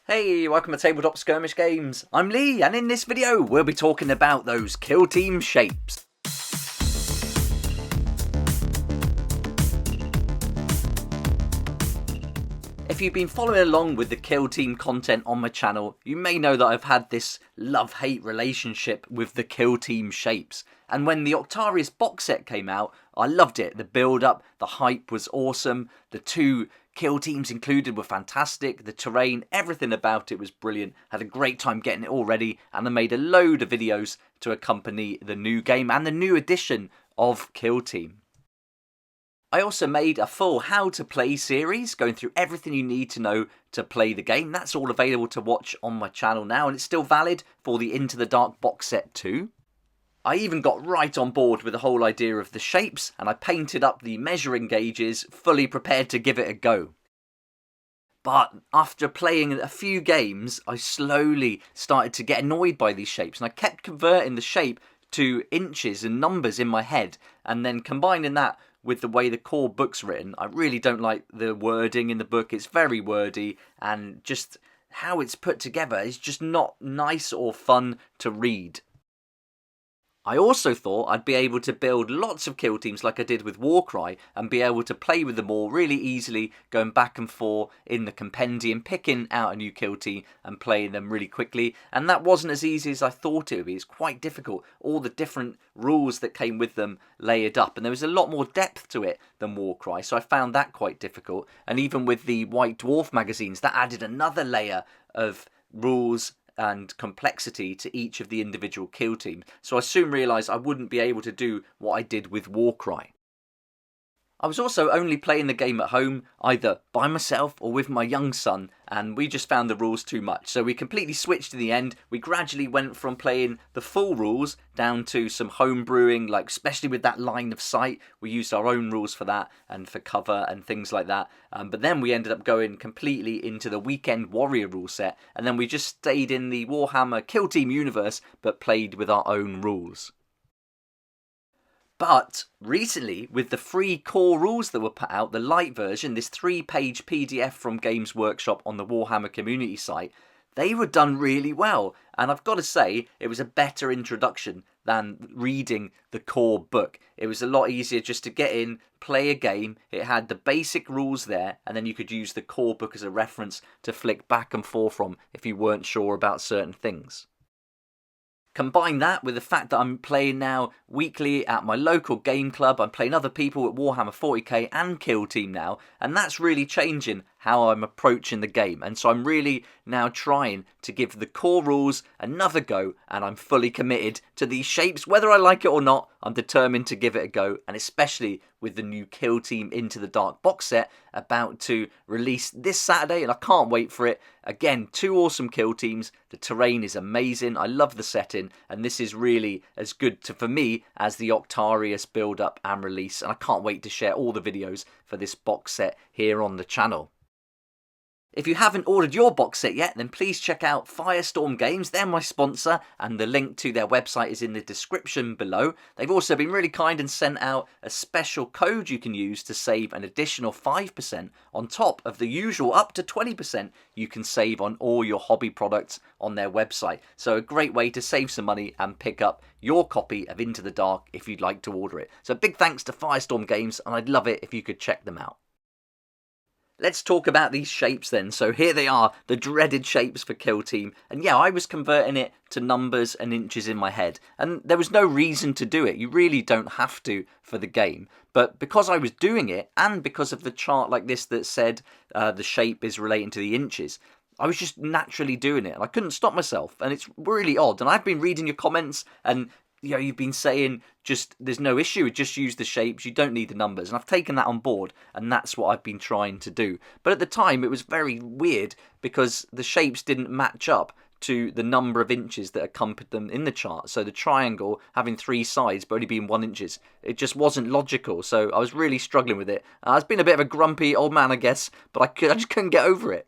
Hey, welcome to Tabletop Skirmish Games. I'm Lee, and in this video we'll be talking about those kill team shapes. If you've been following along with the kill team content on my channel, you may know that I've had this love-hate relationship with the kill team shapes. And when the Octarius box set came out, I loved it. The build-up, the hype was awesome. The two kill teams included were fantastic. The terrain, everything about it was brilliant. Had a great time getting it all ready, and I made a load of videos to accompany the new game and the new edition of Kill Team. I also made a full how to play series going through everything you need to know to play the game. That's all available to watch on my channel now, and it's still valid for the Into the Dark box set too. I even got right on board with the whole idea of the shapes, and I painted up the measuring gauges, fully prepared to give it a go. But after playing a few games, I slowly started to get annoyed by these shapes, and I kept converting the shape to inches and numbers in my head, and then combining that with the way the core book's written. I really don't like the wording in the book. It's very wordy, and just how it's put together is just not nice or fun to read. I also thought I'd be able to build lots of kill teams like I did with Warcry and be able to play with them all really easily, going back and forth in the compendium, picking out a new kill team and playing them really quickly. And that wasn't as easy as I thought it would be. It's quite difficult. All the different rules that came with them layered up, and there was a lot more depth to it than Warcry, so I found that quite difficult. And even with the White Dwarf magazines, that added another layer of rules and complexity to each of the individual kill teams, so I soon realised I wouldn't be able to do what I did with Warcry. I was also only playing the game at home, either by myself or with my young son, and we just found the rules too much, so we completely switched in the end. We gradually went from playing the full rules down to some home brewing, like especially with that line of sight. We used our own rules for that and for cover and things like that, but then we ended up going completely into the Weekend Warrior rule set, and then we just stayed in the Warhammer Kill Team universe but played with our own rules. But recently, with the free core rules that were put out, the light version, this 3-page PDF from Games Workshop on the Warhammer community site, they were done really well. And I've got to say, it was a better introduction than reading the core book. It was a lot easier just to get in, play a game. It had the basic rules there, and then you could use the core book as a reference to flick back and forth from if you weren't sure about certain things. Combine that with the fact that I'm playing now weekly at my local game club. I'm playing other people at Warhammer 40k and Kill Team now, and that's really changing how I'm approaching the game. And so I'm really now trying to give the core rules another go, and I'm fully committed to these shapes. Whether I like it or not, I'm determined to give it a go, and especially with the new Kill Team Into the Dark box set about to release this Saturday, and I can't wait for it. Again, two awesome kill teams. The terrain is amazing. I love the setting, and this is really as good for me as the Octarius build-up and release, and I can't wait to share all the videos for this box set here on the channel. If you haven't ordered your box set yet, then please check out Firestorm Games. They're my sponsor, and the link to their website is in the description below. They've also been really kind and sent out a special code you can use to save an additional 5% on top of the usual up to 20% you can save on all your hobby products on their website. So a great way to save some money and pick up your copy of Into the Dark if you'd like to order it. So big thanks to Firestorm Games, and I'd love it if you could check them out. Let's talk about these shapes then. So here they are, the dreaded shapes for Kill Team. And yeah, I was converting it to numbers and inches in my head. And there was no reason to do it. You really don't have to for the game. But because I was doing it, and because of the chart like this that said the shape is relating to the inches, I was just naturally doing it. And I couldn't stop myself. And it's really odd. And I've been reading your comments, and you've been saying just there's no issue, just use the shapes, you don't need the numbers, and I've taken that on board, and that's what I've been trying to do. But at the time it was very weird because the shapes didn't match up to the number of inches that accompanied them in the chart. So the triangle having 3 sides but only being 1 inch, it just wasn't logical. So I was really struggling with it. I've been a bit of a grumpy old man, I guess, but I just couldn't get over it.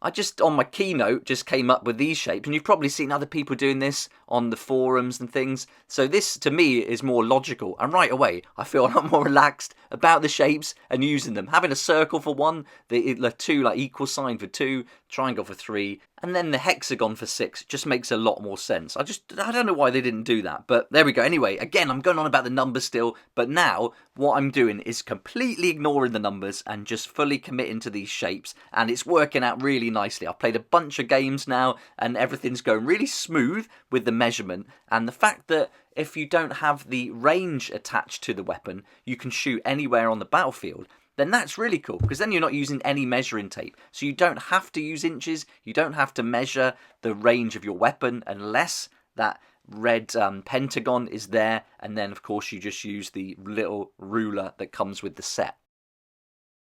I just, on my keynote, just came up with these shapes, and you've probably seen other people doing this on the forums and things. So this, to me, is more logical, and right away, I feel a lot more relaxed about the shapes and using them. Having a circle for one, the two, like equal sign for 2, triangle for 3, and then the hexagon for 6 just makes a lot more sense. I don't know why they didn't do that, but there we go. Anyway, again, I'm going on about the numbers still, but now what I'm doing is completely ignoring the numbers and just fully committing to these shapes, and it's working out really nicely. I've played a bunch of games now, and everything's going really smooth with the measurement, and the fact that if you don't have the range attached to the weapon, you can shoot anywhere on the battlefield, then that's really cool, because then you're not using any measuring tape. So you don't have to use inches, you don't have to measure the range of your weapon unless that red pentagon is there, and then of course you just use the little ruler that comes with the set.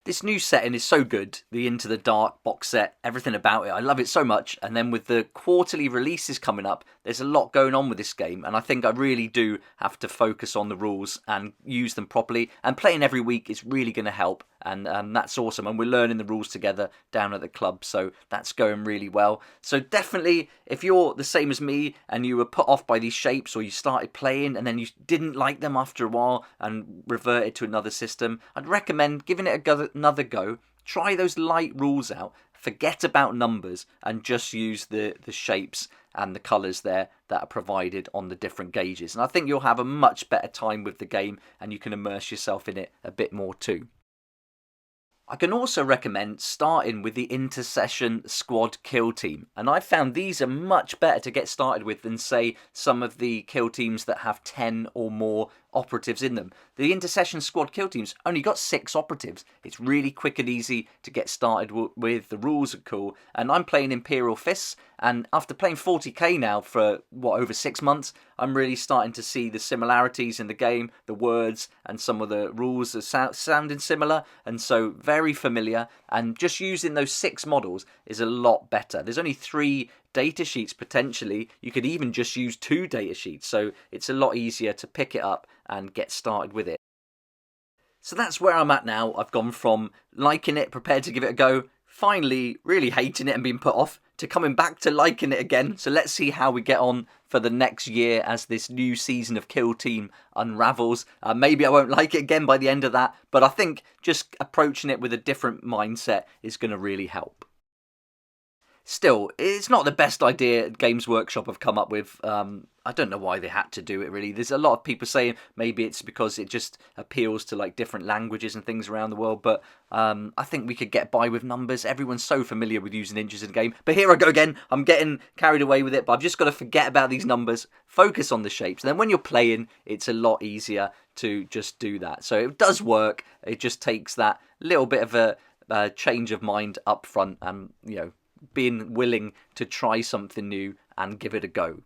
This new setting is so good, the Into the Dark box set, everything about it, I love it so much, and then with the quarterly releases coming up, there's a lot going on with this game, and I think I really do have to focus on the rules and use them properly, and playing every week is really going to help, and that's awesome, and we're learning the rules together down at the club, so that's going really well. So definitely, if you're the same as me, and you were put off by these shapes, or you started playing, and then you didn't like them after a while, and reverted to another system, I'd recommend giving it another go. Try those light rules out, forget about numbers, and just use the shapes and the colours there that are provided on the different gauges. And I think you'll have a much better time with the game, and you can immerse yourself in it a bit more too. I can also recommend starting with the Intercession Squad Kill Team, and I found these are much better to get started with than, say, some of the kill teams that have 10 or more operatives in them. The Intercession Squad Kill Team's only got 6 operatives. It's really quick and easy to get started with. The rules are cool, and I'm playing Imperial Fists, and after playing 40k now for, over 6 months, I'm really starting to see the similarities in the game, the words, and some of the rules are sounding similar, and so very familiar, and just using those 6 models is a lot better. There's only 3 data sheets potentially. You could even just use 2 data sheets, so it's a lot easier to pick it up and get started with it. So that's where I'm at now. I've gone from liking it, prepared to give it a go, finally really hating it and being put off, to coming back to liking it again. So let's see how we get on for the next year as this new season of Kill Team unravels. Maybe I won't like it again by the end of that, but I think just approaching it with a different mindset is going to really help. Still, it's not the best idea Games Workshop have come up with. I don't know why they had to do it, really. There's a lot of people saying maybe it's because it just appeals to like different languages and things around the world, but I think we could get by with numbers. Everyone's so familiar with using inches in the game. But here I go again. I'm getting carried away with it, but I've just got to forget about these numbers, focus on the shapes. And then when you're playing, it's a lot easier to just do that. So it does work. It just takes that little bit of a change of mind up front, and, being willing to try something new and give it a go.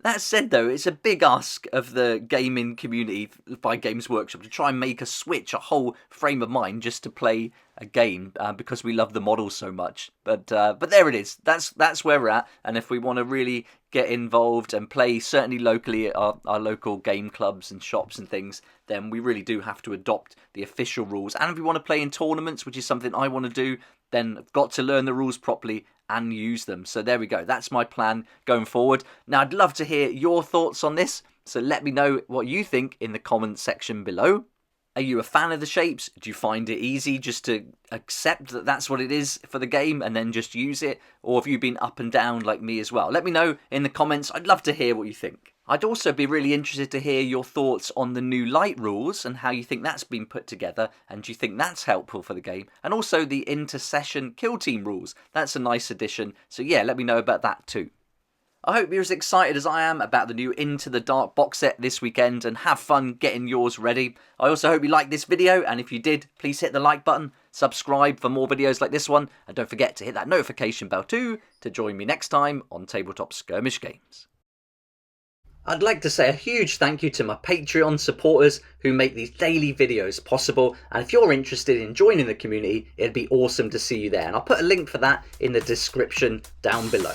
That said, though, it's a big ask of the gaming community by Games Workshop to try and make a switch, a whole frame of mind just to play a game because we love the models so much. But there it is. That's where we're at. And if we want to really get involved and play, certainly locally at our local game clubs and shops and things, then we really do have to adopt the official rules. And if we want to play in tournaments, which is something I want to do, then I've got to learn the rules properly and use them. So there we go. That's my plan going forward. Now, I'd love to hear your thoughts on this. So let me know what you think in the comments section below. Are you a fan of the shapes? Do you find it easy just to accept that that's what it is for the game and then just use it? Or have you been up and down like me as well? Let me know in the comments. I'd love to hear what you think. I'd also be really interested to hear your thoughts on the new light rules and how you think that's been put together, and do you think that's helpful for the game? And also the Intercession Kill Team rules. That's a nice addition. So yeah, let me know about that too. I hope you're as excited as I am about the new Into the Dark box set this weekend, and have fun getting yours ready. I also hope you liked this video, and if you did, please hit the like button, subscribe for more videos like this one, and don't forget to hit that notification bell too to join me next time on Tabletop Skirmish Games. I'd like to say a huge thank you to my Patreon supporters who make these daily videos possible, and if you're interested in joining the community, it'd be awesome to see you there, and I'll put a link for that in the description down below.